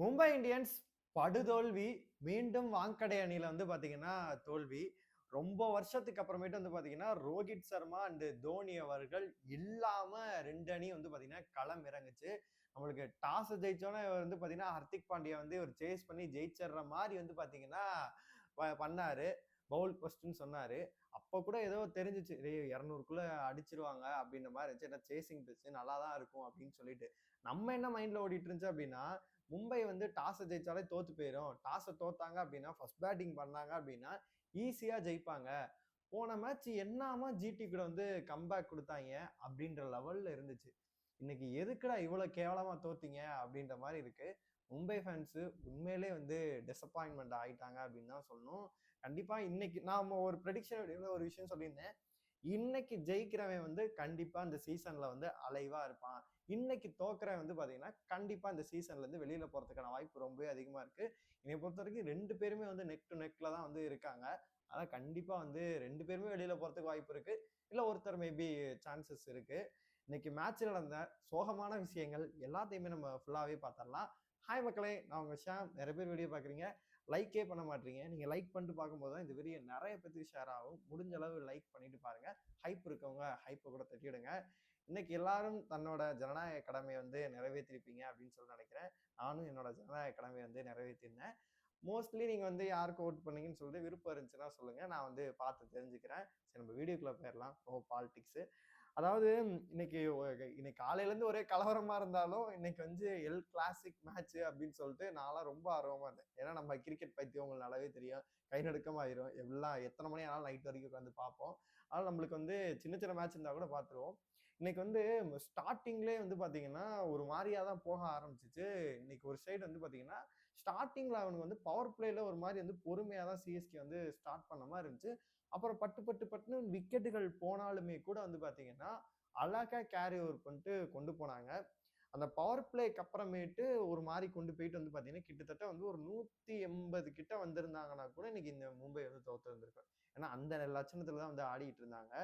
Mumbai Indians படுதோல்வி. மீண்டும் வாங்கடை அணியில பாத்தீங்கன்னா தோல்வி. ரொம்ப வருஷத்துக்கு அப்புறமேட்டு பாத்தீங்கன்னா, ரோஹித் சர்மா அண்ட் தோனி அவர்கள் இல்லாம 2 அணி பாத்தீங்கன்னா களம் இறங்குச்சு. நம்மளுக்கு டாஸ் ஜெயிச்சோனே பாத்தீங்கன்னா, ஹர்திக் பாண்டியா ஒரு சேஸ் பண்ணி ஜெயிச்சர்ற மாரி பாத்தீங்கன்னா பண்ணாரு. பவுல் ஃபர்ஸ்ட்ன்னு சொன்னாரு. அப்ப கூட ஏதோ தெரிஞ்சுச்சு. 200க்குள்ள அடிச்சிருவாங்க அப்படின்ற மாரி இருந்துச்சு. ஏன்னா சேசிங் பிட்ச் நல்லா தான் இருக்கும் அப்படின்னு சொல்லிட்டு. நம்ம என்ன மைண்ட்ல ஓடிட்டு இருந்துச்சு அப்படின்னா, மும்பை டாஸ ஜெயிச்சாலே தோத்து போயிரும். டாஸ தோத்தாங்க அப்படின்னா, ஃபர்ஸ்ட் பேட்டிங் பண்ணாங்க அப்படின்னா, ஈஸியா ஜெயிப்பாங்க. போன மேட்ச் என்னாம ஜிடி கூட கம்பேக் குடுத்தாய்ங்க அப்படின்ற லெவல்ல இருந்துச்சு. இன்னைக்கு எதுக்குடா இவ்வளவு கேவலமா தோத்தீங்க அப்படின்ற மாரி இருக்கு. மும்பை ஃபேன்ஸ் உண்மையிலே டிசப்பாயின்ட்மெண்ட் ஆயிட்டாங்க அப்படின்னு தான் சொல்லணும். கண்டிப்பா இன்னைக்கு நாம ஒரு ப்ரெடிக்ஷன் ஒரு விஷயம் சொல்லியிருந்தேன். இன்னைக்கு ஜெயிக்கிறவன் கண்டிப்பா இந்த சீசன்ல அலைவா இருப்பான். இன்னைக்கு தோக்குறவன் பாத்தீங்கன்னா கண்டிப்பா இந்த சீசன்ல இருந்து வெளியில போறதுக்கான வாய்ப்பு ரொம்பவே அதிகமா இருக்கு. என்னை பொறுத்த வரைக்கும் 2 பேருமே நெக் டு நெக்ல தான் இருக்காங்க. ஆனா கண்டிப்பா 2 பேருமே வெளியில போறதுக்கு வாய்ப்பு இருக்கு. இல்ல ஒருத்தர் மேபி சான்சஸ் இருக்கு. இன்னைக்கு மேட்ச்ல நடந்த சோகமான விஷயங்கள் எல்லாத்தையுமே நம்ம ஃபுல்லாவே பார்த்தரலாம். ஹாய் மக்களே, நான் உங்க ஷாம். நிறைய பேர் வீடியோ பாக்குறீங்க, லைக்கே பண்ண மாட்டீங்க. நீங்க லைக் பண்ணிட்டு பார்க்கும்போது தான் இந்த வீடியோ நிறைய பேருக்கு ஷேர் ஆகும். முடிஞ்ச அளவு லைக் பண்ணிட்டு பாருங்க. ஹைப் இருக்கவங்க ஹைப்பை கூட தட்டிவிடுங்க. இன்னைக்கு எல்லாரும் தன்னோட ஜனநாயக கடமையை நிறைவேற்றிருப்பீங்க அப்படின்னு சொல்லி நினைக்கிறேன். நானும் என்னோட ஜனநாயக கடமையை நிறைவேற்றிருந்தேன். மோஸ்ட்லி நீங்க ஓட் பண்ணீங்கன்னு சொல்லிட்டு விருப்பம் இருந்துச்சுன்னா சொல்லுங்க. நான் பார்த்து தெரிஞ்சுக்கிறேன். சரி, நம்ம வீடியோக்குள்ள போயிடலாம். ஓ பாலிடிக்ஸ். அதாவது இன்னைக்கு இன்னைக்கு காலையில இருந்து ஒரே கலவரமா இருந்தாலும் இன்னைக்கு எல் கிளாசிக் மேட்ச் அப்படின்னு சொல்லிட்டு நான்லாம் ரொம்ப ஆர்வமா இருந்தேன். ஏன்னா நம்ம கிரிக்கெட் பைத்தியம் உங்களுக்கு நல்லாவே தெரியும். கை நடுக்கமாயிரும். எல்லாம் எத்தனை மணி ஆனாலும் நைட் வரைக்கும் உட்காந்து பார்ப்போம். அதனால நம்மளுக்கு சின்ன சின்ன மேட்ச் இருந்தா கூட பார்த்துருவோம். இன்னைக்கு ஸ்டார்டிங்லேயே பாத்தீங்கன்னா ஒரு மாதிரியா தான் போக ஆரம்பிச்சிச்சு. இன்னைக்கு ஒரு சைடு பாத்தீங்கன்னா ஸ்டார்டிங்ல அவனுக்கு பவர் பிளேல ஒரு மாதிரி பொறுமையா தான் சிஎஸ்கே ஸ்டார்ட் பண்ண மாதிரி இருந்துச்சு. அப்புறம் பட்டு பட்டு பட்டுன்னு விக்கெட்டுகள் போனாலுமே கூட பாத்தீங்கன்னா அழகா கேரி ஓவர் பண்ணிட்டு கொண்டு போனாங்க. அந்த பவர் பிளேக்கு அப்புறமேட்டு ஒரு மாதிரி கொண்டு போயிட்டு பாத்தீங்கன்னா கிட்டத்தட்ட ஒரு 180 கிட்ட வந்திருந்தாங்கன்னா கூட இன்னைக்கு இந்த மும்பை தோத்து இருந்திருக்கும். ஏன்னா அந்த லட்சணத்துல தான் ஆடிட்டு இருந்தாங்க.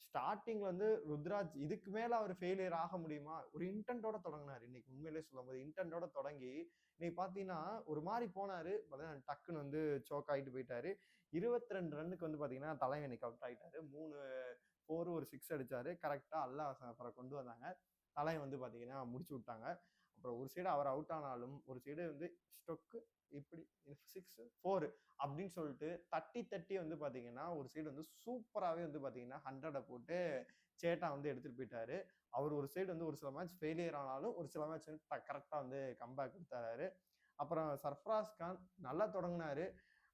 ஸ்டார்டிங்ல ருத்ராஜ் இதுக்கு மேல அவர் ஃபெயிலியர் ஆக முடியுமா? ஒரு இன்டென்டோட தொடங்கினாரு. இன்னைக்கு உண்மையிலேயே சொல்லும்போது இன்டென்டோட தொடங்கி இன்னைக்கு பாத்தீங்கன்னா ஒரு மாதிரி போனாரு. டக்குன்னு சோக் ஆயிட்டு போயிட்டாரு. 22 ரன்னுக்கு பாத்தீங்கன்னா தலைவன் இன்னைக்கு அவுட் ஆயிட்டாரு. 3 4 ஒரு 6 அடிச்சாரு. கரெக்டா அப்புறம் கொண்டு வந்தாங்க. தலைவன் பாத்தீங்கன்னா முடிச்சு விட்டாங்க. அப்புறம் ஒரு சைடு அவர் அவுட் ஆனாலும் ஒரு சைடு ஸ்டொக்கு இப்படி 6 4 அப்படின்னு சொல்லிட்டு தட்டி தட்டி பாத்தீங்கன்னா ஒரு சைடு சூப்பராகவே பாத்தீங்கன்னா 100 போட்டு சேட்டா எடுத்துட்டு போயிட்டாரு. அவர் ஒரு சைடு ஒரு சில மேட்ச் ஃபெயிலியர் ஆனாலும் ஒரு சில மேட்ச் கரெக்டா கம்பேக் கொடுத்தாரு. அப்புறம் சர்ஃப்ராஸ் கான் நல்லா தொடங்கினாரு.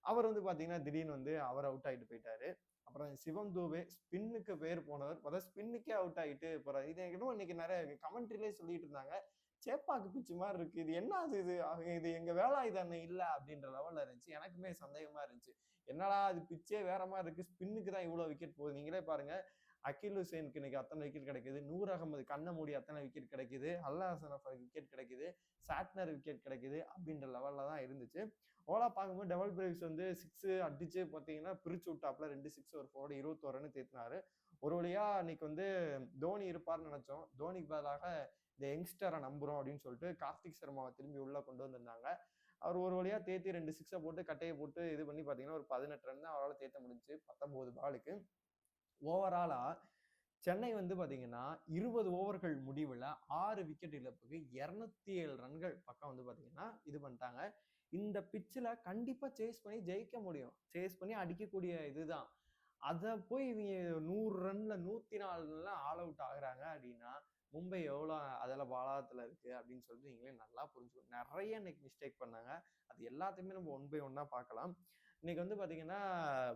அவர் பாத்தீங்கன்னா திடீர்னு அவர் அவுட் ஆயிட்டு போயிட்டாரு. அப்புறம் சிவம் தூபே ஸ்பின்னுக்கு பேர் போனவர், அதாவது ஸ்பின்னுக்கே அவுட் ஆகிட்டு போறாரு. இது இன்னைக்கு நிறைய கமெண்ட்ரிலே சொல்லிட்டு இருந்தாங்க. சேப்பாக்கு பிச்சு மாதிரி இருக்கு, இது என்ன இது இது எங்க வேலாயுதம் இல்ல அப்படின்ற லெவல்ல இருந்துச்சு. எனக்குமே சந்தேகமா இருந்துச்சு. என்னடா இது பிச்சே வேற மாதிரி இருக்கு, ஸ்பின்னுக்கு தான் இவ்வளவு விக்கெட் போகுது. நீங்களே பாருங்க, அகில் ஹுசேனுக்கு இன்னைக்கு அத்தனை விக்கெட் கிடைக்குது, நூர் அகமது கண்ண மூடி அத்தனை விக்கெட் கிடைக்குது, அல்லா ஹசன் விக்கெட் கிடைக்குது, சாட்னர் விக்கெட் கிடைக்குது அப்படின்ற லெவல்ல தான் இருந்துச்சு. ஓலா பார்க்கும்போது டெவல் பிரேவ்ஸ் 6 அடிச்சு பாத்தீங்கன்னா பிரிச்சு விட்டாப்ல 2 6 ஒரு 4 21 ரன் தேத்தினாரு. ஒரு வழியா இன்னைக்கு தோனி இருப்பார்னு நினைச்சோம். தோனிக்கு பதிலாக இந்த யங்ஸ்டரை நம்புறோம் அப்படின்னு சொல்லிட்டு கார்த்திக் சர்மாவை திரும்பி உள்ள கொண்டு வந்திருந்தாங்க. அவர் ஒரு வழியா தேத்தி 2 6 போட்டு கட்டையை போட்டு இது பண்ணி பாத்தீங்கன்னா ஒரு 18 ரன் தான் அவரால் தேத்த முடிஞ்சு 19 பாலுக்கு. ஓவராலா சென்னை பாத்தீங்கன்னா 20 ஓவர்கள் முடிவுல 6 விக்கெட் இழப்புக்கு 207 ரன்கள் பக்கம் பாத்தீங்கன்னா இது பண்ணிட்டாங்க. இந்த பிச்சில் கண்டிப்பா சேஸ் பண்ணி ஜெயிக்க முடியும். சேஸ் பண்ணி அடிக்கக்கூடிய இதுதான். அதை போய் இவங்க 100 ரன்ல 104 ரன்ல ஆல் அவுட் ஆகுறாங்க அப்படின்னா மும்பை எவ்வளோ அதில் பாலாத்துல இருக்கு அப்படின்னு சொல்லிட்டு நீங்களே நல்லா புரிஞ்சுக்கணும். நிறைய இன்னைக்கு மிஸ்டேக் பண்ணாங்க. அது எல்லாத்தையுமே நம்ம ஒன் பை ஒன்னா பார்க்கலாம். இன்னைக்கு பாத்தீங்கன்னா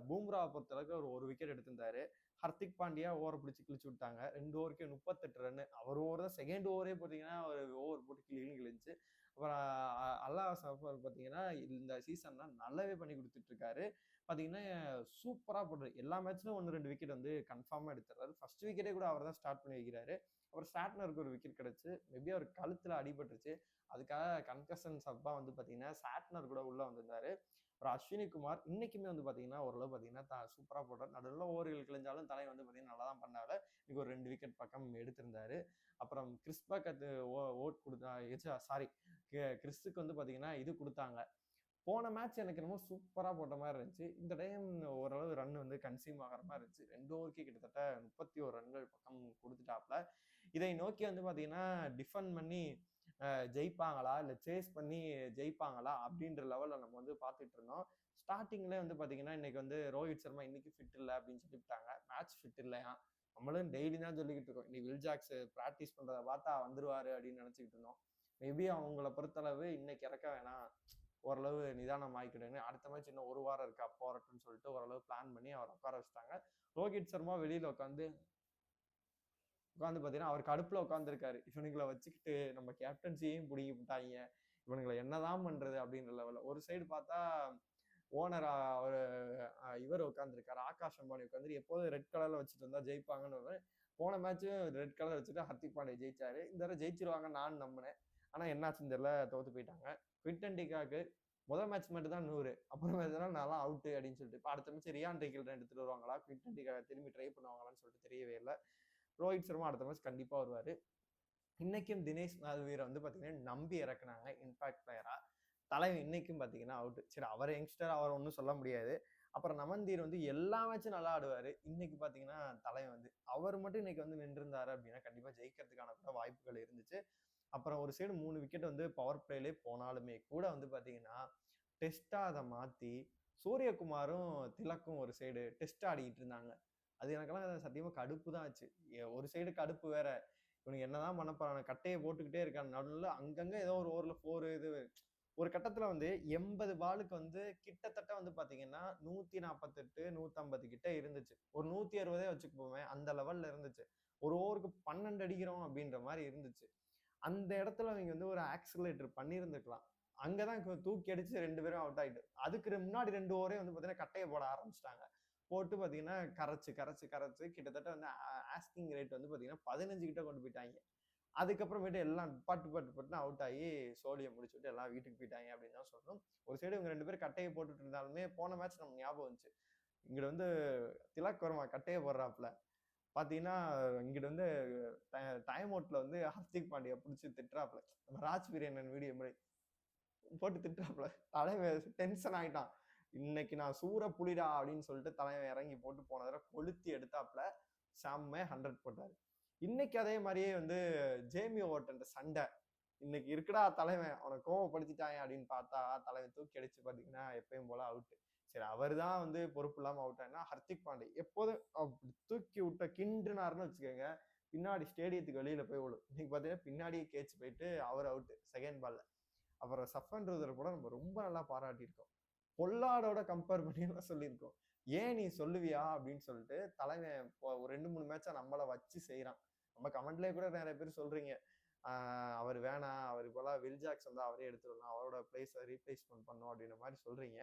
பூம்ரா பொறுத்தளவுக்கு ஒரு விக்கெட் எடுத்திருந்தாரு. ஹர்திக் பாண்டியா ஓவரை பிடிச்சி கிழிச்சு விட்டாங்க. 2 ஓவருக்கே 38 ரன். அவர் ஓவர் தான் செகண்ட் ஓவரே பார்த்தீங்கன்னா ஒரு ஓவர் போட்டு கிழிச்சு. அப்புறம் அல்லா சஃபர் பார்த்தீங்கன்னா இந்த சீசன்ல நல்லாவே பண்ணி கொடுத்துட்டு இருக்காரு. பார்த்தீங்கன்னா சூப்பரா போடுறாரு. எல்லா மேட்ச்லும் 1-2 விக்கெட் கன்ஃபார்மா எடுத்துறாரு. ஃபர்ஸ்ட் விக்கெட்டே கூட அவர் தான் ஸ்டார்ட் பண்ணி வைக்கிறாரு. அப்புறம் சாட்னருக்கு ஒரு விக்கெட் கிடைச்சு, மேபி அவர் கழுத்துல அடிபட்டுருச்சு. அதுக்காக கன்கஷன் சப்பா பார்த்தீங்கன்னா சாட்னர் கூட உள்ள வந்திருந்தாரு. அப்புறம் அஸ்வினி குமார் இன்னைக்குமே வந்து பார்த்தீங்கன்னா ஓரளவு பார்த்தீங்கன்னா சூப்பராக போட்டார். நடுவில் ஓவர்கள் கிழிஞ்சாலும் தலை வந்து பார்த்தீங்கன்னா நல்லா தான் பண்ணாரு. இன்னைக்கு ஒரு 2 விக்கெட் பக்கம் எடுத்திருந்தாரு. அப்புறம் கிறிஸ் பக்கத்து ஓட் கொடுத்தா சாரி கிறிஸுக்கு வந்து பார்த்தீங்கன்னா இது கொடுத்தாங்க. போன மேட்ச் எனக்கு என்னமோ சூப்பராக போட்ட மாதிரி இருந்துச்சு. இந்த டைம் ஓரளவு ரன் வந்து கன்சியூம் ஆகிற மாதிரி இருந்துச்சு. 2 ஓவருக்கு கிட்டத்தட்ட 31 ரன்கள் பக்கம் கொடுத்துட்டாப்ல. இதை நோக்கி வந்து பார்த்தீங்கன்னா டிஃபெண்ட் பண்ணி ஜெயிப்பாங்களா இல்லை சேஸ் பண்ணி ஜெயிப்பாங்களா அப்படின்ற லெவலில் நம்ம வந்து பார்த்துட்டு இருந்தோம். ஸ்டார்டிங்லேயே வந்து பார்த்தீங்கன்னா இன்னைக்கு வந்து ரோஹித் சர்மா இன்னைக்கு ஃபிட் இல்லை அப்படின்னு சொல்லிவிட்டாங்க. மேட்ச் ஃபிட் இல்லையா, நம்மளும் டெய்லி தான் சொல்லிக்கிட்டு இருக்கோம். இன்னைக்கு வில் ஜாக்ஸ் ப்ராக்டிஸ் பண்ணுறத பார்த்தா வந்துருவாரு அப்படின்னு நினச்சிக்கிட்டு இருந்தோம். மேபி அவங்கள பொறுத்தளவு இன்னைக்கு இறக்க வேணாம், ஓரளவு நிதானம் ஆகிக்கிடுங்க, அடுத்த மேட்ச் இன்னும் ஒரு வாரம் இருக்கு அப்போ வரட்டும்னு சொல்லிட்டு ஓரளவு பிளான் பண்ணி அவர் உட்கார வச்சுட்டாங்க. ரோஹித் சர்மா வெளியில உட்காந்து பார்த்தீங்கன்னா அவர் கடுப்புல உட்காந்துருக்காரு. இவனுங்களை வச்சுக்கிட்டு நம்ம கேப்டன்சியையும் பிடிங்கி விட்டாங்க, இவனுங்களை என்னதான் பண்றது அப்படின்ற லெவலில். ஒரு சைடு பார்த்தா ஓனர் அவர் இவர் உட்காந்துருக்காரு, ஆகாஷ் அம்பானி உட்காந்து எப்போதும் ரெட் கலர்ல வச்சுட்டு வந்தா ஜெயிப்பாங்கன்னு. போன மேட்சும் ரெட் கலர் வச்சுட்டு ஹர்திக் பாண்டியா ஜெயிச்சாரு. இந்த தடவை ஜெயிச்சிருவாங்க நான் நம்பினேன். ஆனா என்னாச்சுன்னு தெரியல, தோத்து போயிட்டாங்க. குவிண்டன் டிகாக்கு முதல் மேட்ச் மட்டும் தான் 100, அப்புறம் நல்லா அவுட்டு அப்படின்னு சொல்லிட்டு இப்போ அடுத்த மேட்ச் ரியான் ரெய்கில்டன் எடுத்துட்டு வருவாங்களா, குவிண்டன் டிகாக் திரும்பி ட்ரை பண்ணுவாங்களான்னு சொல்லிட்டு தெரியவே இல்லை. ரோஹித் சர்மா அடுத்த மேட்ச் கண்டிப்பா வருவாரு. இன்னைக்கும் தினேஷ் நால்வீரை வந்து பாத்தீங்கன்னா நம்பி இறக்குனாங்க இம்பாக்ட் பிளேயரா. தலைவன் இன்னைக்கும் பாத்தீங்கன்னா அவுட். சரி, அவர் யங்ஸ்டர், அவர் ஒன்றும் சொல்ல முடியாது. அப்புறம் நமந்தீர் வந்து எல்லா மேட்சும் நல்லா ஆடுவாரு. இன்னைக்கு பாத்தீங்கன்னா தலைவன் வந்து அவர் மட்டும் இன்னைக்கு வந்து நின்றுருந்தாரு அப்படின்னா கண்டிப்பா ஜெயிக்கிறதுக்கான கூட வாய்ப்புகள் இருந்துச்சு. அப்புறம் ஒரு சைடு 3 விக்கெட் வந்து பவர் பிளேலே போனாலுமே கூட வந்து பாத்தீங்கன்னா டெஸ்டா அதை மாத்தி சூரியகுமாரும் திலக்கும் ஒரு சைடு டெஸ்ட் ஆடிக்கிட்டு இருந்தாங்க. அது எனக்கெல்லாம் சத்தியமா கடுப்பு தான் ஆச்சு. ஒரு சைடு கடுப்பு வேற, இவனுக்கு என்னதான் பண்ண போறாங்க, கட்டையை போட்டுக்கிட்டே இருக்காங்க. நடுவில் அங்கங்க ஏதோ ஒரு ஓவர்ல 4 இது ஒரு கட்டத்துல வந்து 80 பாலுக்கு வந்து கிட்டத்தட்ட வந்து பாத்தீங்கன்னா 148 150 கிட்ட இருந்துச்சு. ஒரு 160 வச்சுக்குப்போமே, அந்த லெவல்ல இருந்துச்சு. ஒரு ஓவருக்கு 12 அடிக்கிறோம் அப்படின்ற மாதிரி இருந்துச்சு. அந்த இடத்துல அவங்க வந்து ஒரு ஆக்சிலேட்டர் பண்ணியிருந்துக்கலாம். அங்கதான் தூக்கி அடிச்சு 2 பேரும் அவுட் ஆயிட்டு, அதுக்கு முன்னாடி 2 ஓவரே வந்து பாத்தீங்கன்னா கட்டையை போட ஆரம்பிச்சிட்டாங்க. போட்டு பாத்தீங்கன்னா கரைச்சு கிட்டத்தட்ட வந்து ஆஸ்கிங் ரேட் வந்து பாத்தீங்கன்னா 15 கிட்ட கொண்டு போயிட்டாங்க. அதுக்கப்புறமேட்டு எல்லாம் பட்டுன்னு அவுட் ஆகி சோழியை முடிச்சுட்டு எல்லாம் வீட்டுக்கு போயிட்டாங்க அப்படின்னு தான் சொல்லணும். ஒரு சைடு இவங்க 2 பேரும் கட்டையை போட்டுட்டு இருந்தாலுமே போன மேட்ச் நம்ம ஞாபகம் வந்துச்சு. இங்கிட்ட வந்து திலக் வர்மா கட்டையை போடுறாப்புல பாத்தீங்கன்னா, இங்கிட்ட வந்து டைம் அவுட்ல வந்து ஹர்திக் பாண்டியா பிடிச்சி திட்டுறாப்புல, நம்ம ராஜ் வீரேந்தன் வீடியோ மாதிரி போட்டு திட்டுறாப்புல. தலைவன் டென்ஷன் ஆயிட்டான். இன்னைக்கு நான் சூற புலிடா அப்படின்னு சொல்லிட்டு தலைவன் இறங்கி போட்டு போன தடவை கொளுத்தி எடுத்தாப்புல செம்மையா 100 போட்டாரு. இன்னைக்கு அதே மாதிரியே வந்து ஜேமி ஓவர்டன் சண்டை இன்னைக்கு இருக்குடா தலைவன், அவனை கோவப்படுத்திட்டாங்க அப்படின்னு பார்த்தா தலைவன் தூக்கி அடிச்சு பாத்தீங்கன்னா எப்பயும் போல அவுட்டு. சரி, அவர் தான் வந்து பொறுப்பு இல்லாம அவுட் ஆனா ஹர்திக் பாண்டே எப்போதும் தூக்கி விட்ட கிண்டுனாருன்னு வச்சுக்கோங்க, பின்னாடி ஸ்டேடியத்துக்கு வெளியில போய் விடும். இன்னைக்கு பாத்தீங்கன்னா பின்னாடியே கேட்ச் போயிட்டு அவர் அவுட்டு செகண்ட் பால்ல. அப்புறம் சஃபன் ரூதர் கூட நம்ம ரொம்ப நல்லா பாராட்டியிருக்கோம். பொல்லாடோட கம்பேர் பண்ணி எல்லாம் சொல்லியிருக்கோம். ஏன் நீ சொல்லுவியா அப்படின்னு சொல்லிட்டு தலைவன் ஒரு 2-3 மேட்சா நம்மள வச்சு செய்யறான். நம்ம கமெண்ட்லயே கூட நிறைய பேர் சொல்றீங்க, அவர் வேணாம், அவர் இப்போலாம் வில் ஜாக்ஸ் வந்து அவரே எடுத்துடலாம், அவரோட பிளேஸை ரீப்ளேஸ்மெண்ட் பண்ணும் அப்படின்ற மாதிரி சொல்றீங்க.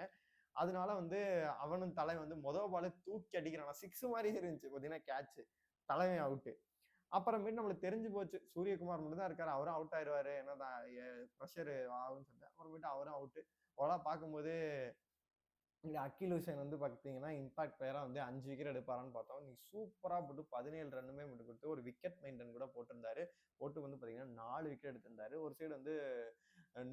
அதனால வந்து அவனும் தலை வந்து முதல் பால தூக்கி அடிக்கிறான். 6 மாதிரியே இருந்துச்சு பாத்தீங்கன்னா, கேட்ச், தலைவன் அவுட்டு. அப்புறமேட்டு நம்மளுக்கு தெரிஞ்சு போச்சு சூரியகுமார் மட்டும் தான் இருக்காரு, அவரும் அவுட் ஆயிடுவாரு, என்னதான் ப்ரெஷர் ஆகும்னு சொல்லிட்டு அப்புறமேட்டு அவரும் அவுட்டு. அவெல்லாம் பார்க்கும்போது இங்க அகில் ஹுசைன் வந்து பார்த்தீங்கன்னா இம்பாக்ட் பிளேயரா வந்து 5 விக்கெட் எடுப்பாரான்னு பார்த்தோம். நீ சூப்பரா போட்டு 17 ரன்னுமே மட்டும் கொடுத்து ஒரு விக்கெட் மெயின்டைன் கூட போட்டிருந்தாரு. போட்டு வந்து பார்த்தீங்கன்னா 4 விக்கெட் எடுத்திருந்தாரு. ஒரு சைடு வந்து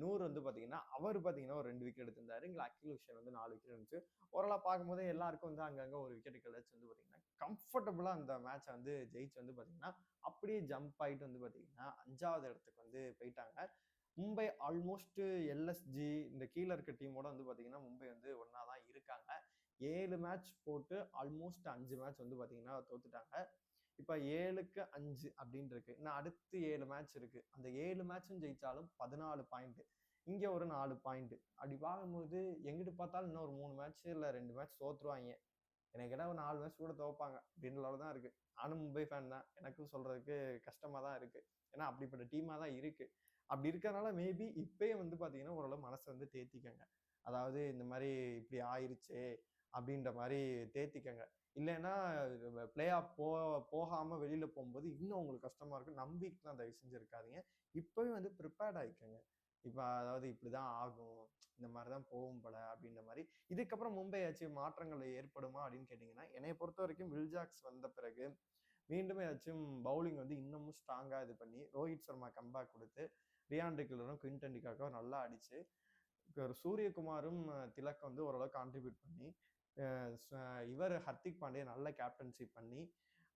நூறு வந்து பார்த்தீங்கன்னா அவர் பார்த்தீங்கன்னா ஒரு 2 விக்கெட் எடுத்திருந்தாரு. இங்கே அகில் ஹுசைன் வந்து 4 விக்கெட் இருந்துச்சு. ஓரளவு பார்க்கும்போது எல்லாருக்கும் வந்து அங்கங்க ஒரு விக்கெட் கிடைச்சு வந்து பார்த்தீங்கன்னா கம்ஃபர்டபுளா அந்த மேட்சை வந்து ஜெயிச்சு வந்து பார்த்தீங்கன்னா அப்படியே ஜம்ப் ஆயிட்டு வந்து பார்த்தீங்கன்னா 5வது இடத்துக்கு வந்து போயிட்டாங்க. மும்பை ஆல்மோஸ்ட் எல்எஸ்ஜி இந்த கீழே இருக்க டீமோட வந்து பார்த்தீங்கன்னா மும்பை வந்து ஒன்னா தான் இருக்காங்க. 7 மேட்ச் போட்டு ஆல்மோஸ்ட் 5 மேட்ச் வந்து பார்த்தீங்கன்னா தோத்துட்டாங்க. இப்போ 7க்கு 5 அப்படின்னு இருக்கு. இன்னும் அடுத்து 7 மேட்ச் இருக்கு. அந்த 7 மேட்சும் ஜெயிச்சாலும் 14 பாயிண்ட், இங்க ஒரு 4 பாயிண்ட். அப்படி பார்க்கும்போது எங்கிட்டு பார்த்தாலும் இன்னும் ஒரு 3 மேட்ச் இல்லை 2 மேட்ச் தோத்துருவாங்க. எனக்கு கேட்டால் ஒரு 4 மேட்ச் கூட தோப்பாங்க அப்படின்ற அளவு தான் இருக்கு. நானும் மும்பை ஃபேன் தான், எனக்கும் சொல்றதுக்கு கஷ்டமா தான் இருக்கு. ஏன்னா அப்படிப்பட்ட டீமா தான் இருக்கு. அப்படி இருக்கிறதுனால மேபி இப்பயே வந்து பாத்தீங்கன்னா ஓரளவு மனசை வந்து தேத்திக்கங்க. அதாவது இந்த மாதிரி இப்படி ஆயிருச்சு அப்படின்ற மாதிரி தேத்திக்கங்க. இல்லைன்னா பிளே ஆஃப் போகாம வெளியில போகும்போது இன்னும் உங்களுக்கு கஷ்டமா இருக்கு. நம்பிக்கைலாம் தயவு செஞ்சு இருக்காதீங்க. இப்பவே வந்து ப்ரிப்பேர்ட் ஆயிக்கங்க. இப்ப அதாவது இப்படிதான் ஆகும். இந்த மாரி தான் போகும் போல அப்படின்ற மாரி. இதுக்கப்புறம் மும்பை ஏதாச்சும் மாற்றங்கள் ஏற்படுமா அப்படின்னு கேட்டீங்கன்னா, என்னைய பொறுத்தவரைக்கும் வில் ஜாக்ஸ் வந்த பிறகு மீண்டும் ஏதாச்சும் பவுலிங் வந்து இன்னமும் ஸ்ட்ராங்கா இது பண்ணி, ரோஹித் சர்மா கம்பேக் குடுத்து, ரியான் டிக்லரும், குவின்டன் டிகாக்கும் நல்லா அடிச்சு, இப்ப சூரியகுமாரும் திலக் வந்து ஓரளவுக்கு கான்ட்ரிபியூட் பண்ணி, அ ச இவரு ஹர்திக் பாண்டியா நல்ல கேப்டன்ஷிப் பண்ணி,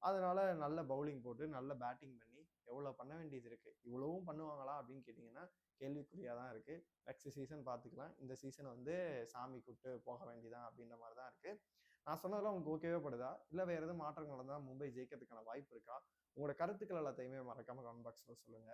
அதனால நல்ல பவுலிங் போட்டு, நல்ல பேட்டிங் பண்ணி, எவ்வளோ பண்ண வேண்டியது இருக்கு. இவ்வளவும் பண்ணுவாங்களா அப்படின்னு கேட்டீங்கன்னா, கேள்விக்குறியா தான் இருக்கு. நெக்ஸ்ட் சீசன் பார்த்துக்கலாம். இந்த சீசன் வந்து சாமி கூப்பிட்டு போக வேண்டியதான் அப்படின்ற மாரி தான் இருக்கு. நான் சொன்னதெல்லாம் உங்களுக்கு ஓகேவே படுதா? இல்ல வேற எதுவும் மாற்றங்கள் நடந்தா மும்பை ஜெயிக்கிறதுக்கான வாய்ப்பு இருக்கா? உங்களோட கருத்துக்கள் எல்லாத்தையுமே மறக்காம கமெண்ட் பாக்ஸ்ல சொல்லுங்க.